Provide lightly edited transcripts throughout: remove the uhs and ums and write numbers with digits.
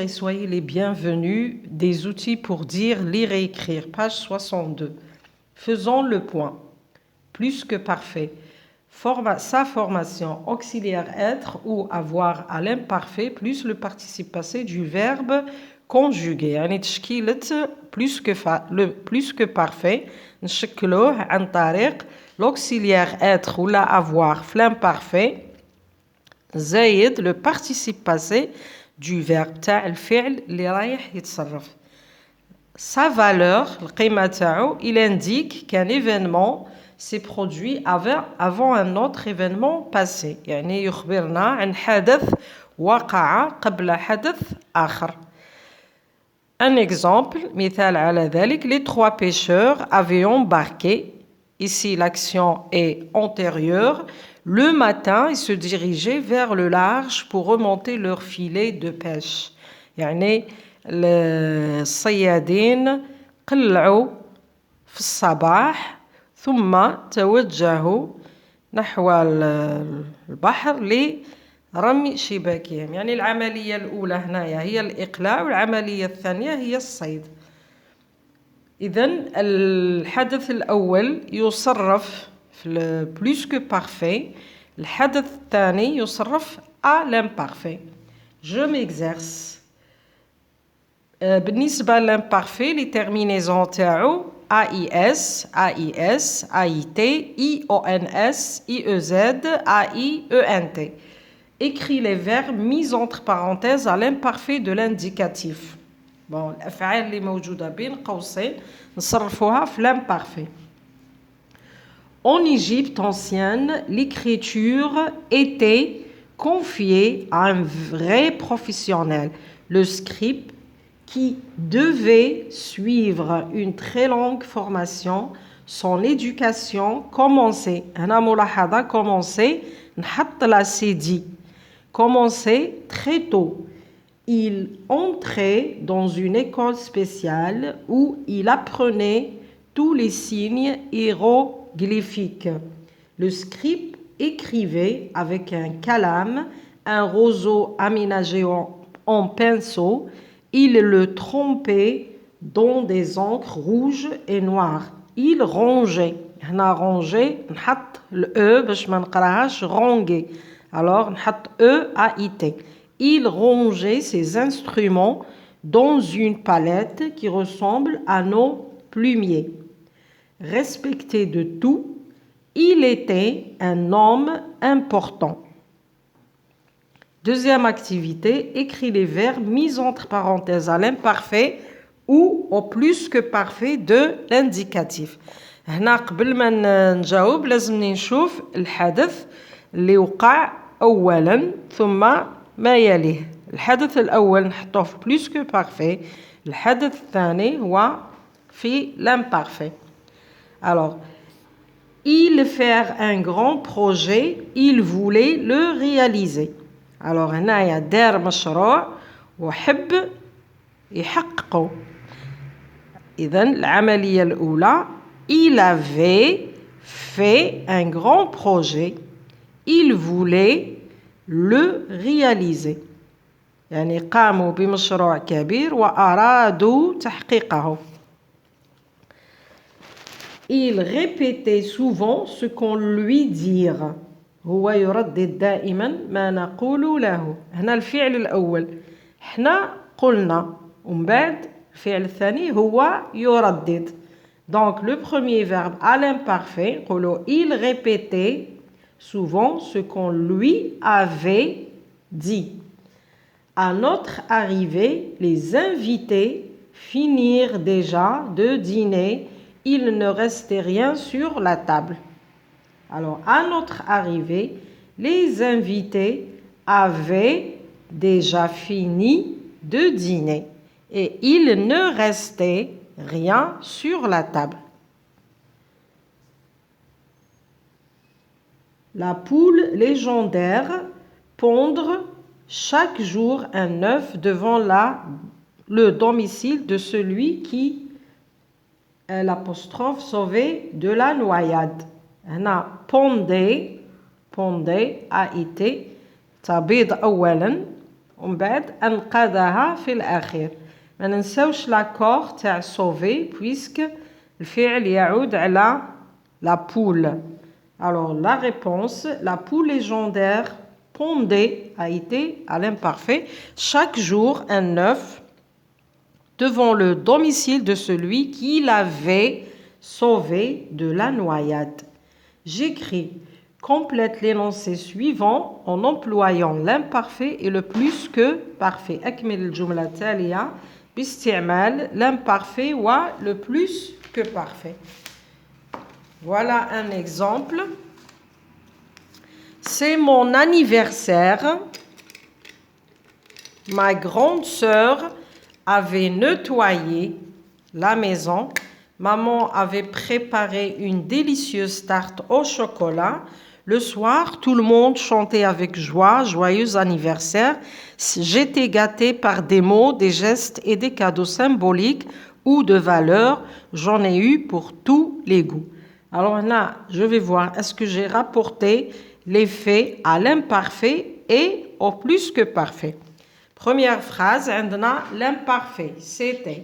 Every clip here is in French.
et soyez les bienvenus des outils pour dire, lire et écrire. Page 62. Faisons le point. Plus que parfait. Sa formation auxiliaire être ou avoir à l'imparfait plus le participe passé du verbe conjugué. يعني تشكيلة le plus que parfait نشكلوه عن طريق l'auxiliaire être ou la avoir في l'imparfait زايد le participe passé du verbe تاع الفعل اللي رايح يتصرف. Sa valeur, القيمة تاعو, il indique qu'un événement s'est produit avant un autre événement passé. يعني يخبرنا عن حدث وقع قبل حدث آخر. Un exemple, مثال على ذلك, les trois pêcheurs avaient embarqué. Ici, l'action est antérieure. Le matin, ils se dirigeaient vers le large pour remonter leur filet de pêche. يعني الصيادين قلعوا في الصباح ثم توجهوا نحو البحر لرمي شباكهم. يعني العملية الأولى هنا هي الإقلاع والعملية الثانية هي الصيد. إذن الحدث الأول يصرف في plus que parfait. الحدث الثاني يصرف à l'imparfait. Je m'exerce. بالنسبة للإمبارفي les terminaisons تاعو AIS, AIS, AIT, IONS, IEZ, AIENT. Écris les verbes mis entre parenthèses à l'imparfait de l'indicatif. Bon, الأفعال اللي موجودة بين قوسين نصرفوها في l'imparfait. En Égypte ancienne, l'écriture était confiée à un vrai professionnel, le scribe, qui devait suivre une très longue formation. Son éducation commençait. هنا ملاحظة commençait نحط la cédille. Commençait très tôt. Il entrait dans une école spéciale où il apprenait tous les signes hiéroglyphiques. Le scribe écrivait avec un calame, un roseau aménagé en pinceau. Il le trempait dans des encres rouges et noires. Il rongeait. هنا ranger نحط le باش ما نقراهاش ranger. Alors نحط EAIT. Il rongeait ses instruments dans une palette qui ressemble à nos plumiers. Respecté de tout, il était un homme important. Deuxième activité, écris les verbes mis entre parenthèses à l'imparfait ou au plus que parfait de l'indicatif. هنا قبل ما نجاوب لازمني نشوف الحدث اللي وقع أولا ثم ما يليه. الحدث الأول نحطوه في plus que parfait. الحدث الثاني هو في l'imparfait. Alors, il fait un grand projet, il voulait le réaliser. Alors هنايا دار مشروع وحب يحققه. إذن العملية الأولى il avait fait un grand projet, il voulait le réaliser. يعني قاموا بمشروع كبير وأرادوا تحقيقه. Il répétait souvent ce qu'on lui dit. هو يردد دائما ما نقول له. هنا الفعل الأول احنا قلنا ومن بعد الفعل الثاني هو يردد. Donc le premier verbe à l'imparfait نقولوا il répétait souvent ce qu'on lui avait dit. À notre arrivée, les invités finirent déjà de dîner. Il ne restait rien sur la table. Alors, à notre arrivée, les invités avaient déjà fini de dîner et il ne restait rien sur la table. La poule légendaire pondre chaque jour un œuf devant le domicile de celui qui l'apostrophe sauvé de la noyade. هنا pondait a été تبيض أولا ومن بعد أنقذها في الأخير. ما ننساوش l'accord تاع sauver puisque الفعل يعود على la poule. Alors la réponse, la poule légendaire pondait a été à l'imparfait chaque jour un œuf devant le domicile de celui qui l'avait sauvé de la noyade. J'écris. Complète l'énoncé suivant en employant l'imparfait et le plus que parfait. أكمل الجملة التالية باستعمال l'imparfait ou le plus que parfait. Voilà un exemple. C'est mon anniversaire. Ma grande sœur avait nettoyé la maison. Maman avait préparé une délicieuse tarte au chocolat. Le soir, tout le monde chantait avec joie, joyeux anniversaire. J'étais gâtée par des mots, des gestes et des cadeaux symboliques ou de valeur. J'en ai eu pour tous les goûts. Alors là, je vais voir, est-ce que j'ai rapporté les faits à l'imparfait et au plus que parfait. Première phrase, l'imparfait, c'était.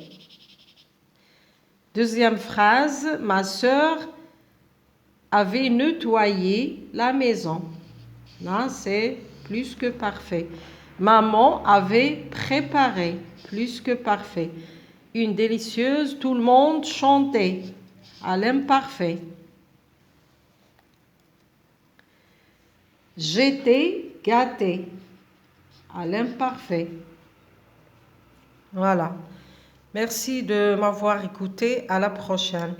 Deuxième phrase, ma sœur avait nettoyé la maison. Là, c'est plus que parfait. Maman avait préparé, plus que parfait. Une délicieuse, tout le monde chantait, à l'imparfait. J'étais gâtée, à l'imparfait. Voilà. Merci de m'avoir écouté. À la prochaine.